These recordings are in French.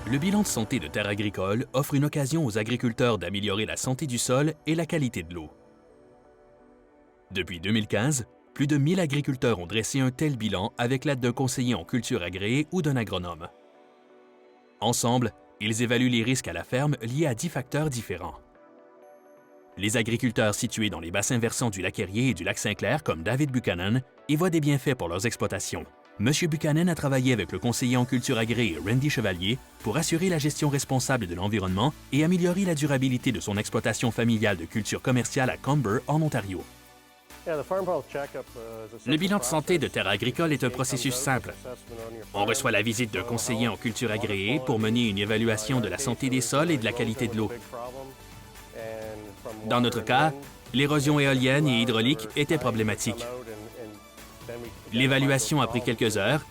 Le bilan de santé de terres agricoles offre une occasion aux agriculteurs d'améliorer la santé du sol et la qualité de l'eau. Depuis 2015, plus de 1000 agriculteurs ont dressé un tel bilan avec l'aide d'un conseiller en culture agréé ou d'un agronome. Ensemble, ils évaluent les risques à la ferme liés à 10 facteurs différents. Les agriculteurs situés dans les bassins versants du lac Erie et du lac Saint-Clair, comme David Buchanan, y voient des bienfaits pour leurs exploitations. M. Buchanan a travaillé avec le conseiller en culture agréée Randy Chevalier pour assurer la gestion responsable de l'environnement et améliorer la durabilité de son exploitation familiale de culture commerciale à Comber, en Ontario. Le bilan de santé de terres agricoles est un processus simple. On reçoit la visite d'un conseiller en culture agréée pour mener une évaluation de la santé des sols et de la qualité de l'eau. Dans notre cas, l'érosion éolienne et hydraulique était problématique. L'évaluation a pris quelques heures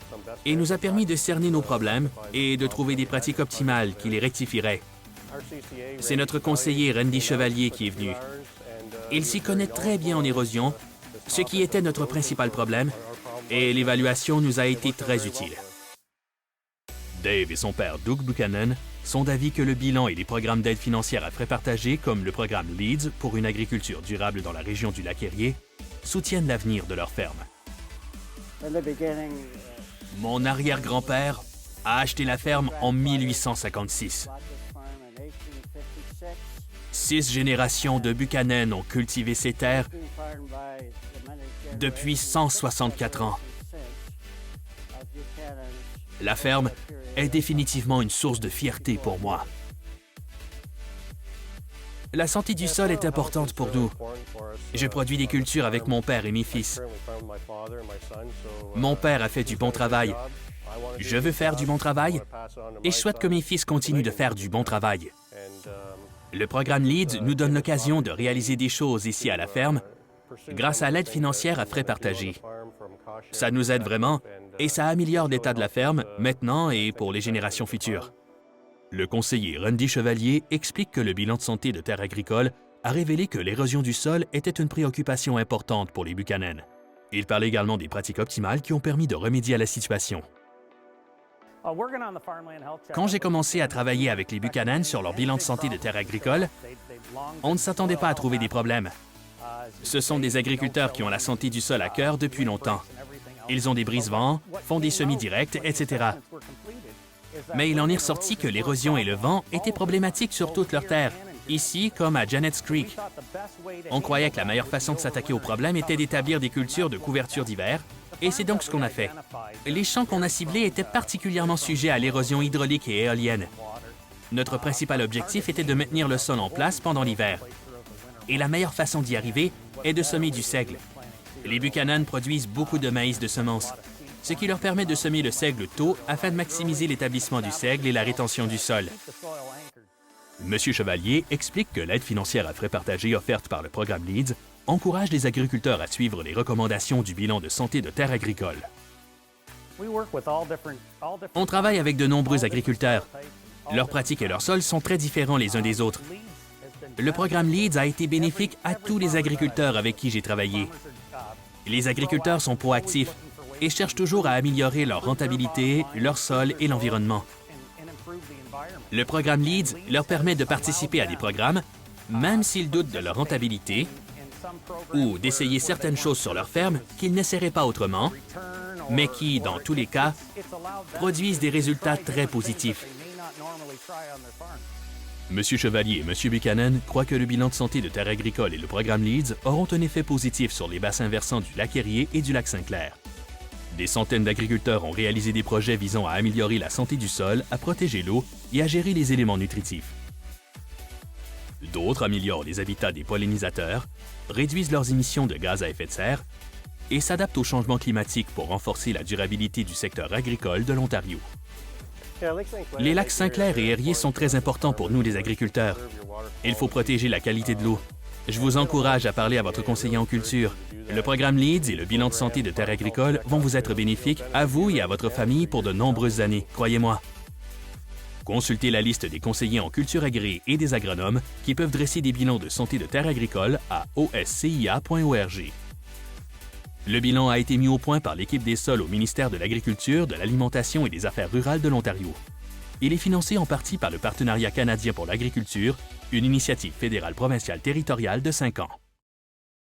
et nous a permis de cerner nos problèmes et de trouver des pratiques optimales qui les rectifieraient. C'est notre conseiller Randy Chevalier qui est venu. Il s'y connaît très bien en érosion, ce qui était notre principal problème, et l'évaluation nous a été très utile. Dave et son père Doug Buchanan sont d'avis que le bilan et les programmes d'aide financière à frais partagés, comme le programme LEADS pour une agriculture durable dans la région du lac Erie, soutiennent l'avenir de leur ferme. Mon arrière-grand-père a acheté la ferme en 1856. 6 générations de Buchanan ont cultivé ces terres depuis 164 ans. La ferme est définitivement une source de fierté pour moi. La santé du sol est importante pour nous. Je produis des cultures avec mon père et mes fils. Mon père a fait du bon travail. Je veux faire du bon travail et je souhaite que mes fils continuent de faire du bon travail. Le programme LEADS nous donne l'occasion de réaliser des choses ici à la ferme grâce à l'aide financière à frais partagés. Ça nous aide vraiment et ça améliore l'état de la ferme maintenant et pour les générations futures. Le conseiller Randy Chevalier explique que le bilan de santé de terres agricoles a révélé que l'érosion du sol était une préoccupation importante pour les Buchanan. Il parle également des pratiques optimales qui ont permis de remédier à la situation. Quand j'ai commencé à travailler avec les Buchanan sur leur bilan de santé de terres agricoles, on ne s'attendait pas à trouver des problèmes. Ce sont des agriculteurs qui ont la santé du sol à cœur depuis longtemps. Ils ont des brise-vents, font des semis directs, etc. Mais il en est ressorti que l'érosion et le vent étaient problématiques sur toute leur terre, ici comme à Janet's Creek. On croyait que la meilleure façon de s'attaquer au problème était d'établir des cultures de couverture d'hiver, et c'est donc ce qu'on a fait. Les champs qu'on a ciblés étaient particulièrement sujets à l'érosion hydraulique et éolienne. Notre principal objectif était de maintenir le sol en place pendant l'hiver. Et la meilleure façon d'y arriver est de semer du seigle. Les Buchanan produisent beaucoup de maïs de semences, ce qui leur permet de semer le seigle tôt afin de maximiser l'établissement du seigle et la rétention du sol. M. Chevalier explique que l'aide financière à frais partagés offerte par le programme LEADS encourage les agriculteurs à suivre les recommandations du bilan de santé de terres agricoles. On travaille avec de nombreux agriculteurs. Leurs pratiques et leurs sols sont très différents les uns des autres. Le programme LEADS a été bénéfique à tous les agriculteurs avec qui j'ai travaillé. Les agriculteurs sont proactifs et cherchent toujours à améliorer leur rentabilité, leur sol et l'environnement. Le programme LEADS leur permet de participer à des programmes, même s'ils doutent de leur rentabilité, ou d'essayer certaines choses sur leur ferme qu'ils n'essaieraient pas autrement, mais qui, dans tous les cas, produisent des résultats très positifs. M. Chevalier et M. Buchanan croient que le bilan de santé de terres agricoles et le programme LEADS auront un effet positif sur les bassins versants du lac Erie et du lac Saint-Clair. Des centaines d'agriculteurs ont réalisé des projets visant à améliorer la santé du sol, à protéger l'eau et à gérer les éléments nutritifs. D'autres améliorent les habitats des pollinisateurs, réduisent leurs émissions de gaz à effet de serre et s'adaptent au changement climatique pour renforcer la durabilité du secteur agricole de l'Ontario. Les lacs Saint-Clair et Erie sont très importants pour nous, les agriculteurs. Il faut protéger la qualité de l'eau. Je vous encourage à parler à votre conseiller en culture. Le programme LEADS et le bilan de santé de terres agricoles vont vous être bénéfiques à vous et à votre famille pour de nombreuses années, croyez-moi. Consultez la liste des conseillers en culture agréée et des agronomes qui peuvent dresser des bilans de santé de terres agricoles à oscia.org. Le bilan a été mis au point par l'équipe des sols au ministère de l'Agriculture, de l'Alimentation et des Affaires rurales de l'Ontario. Il est financé en partie par le Partenariat canadien pour l'agriculture, une initiative fédérale provinciale territoriale de 5 ans.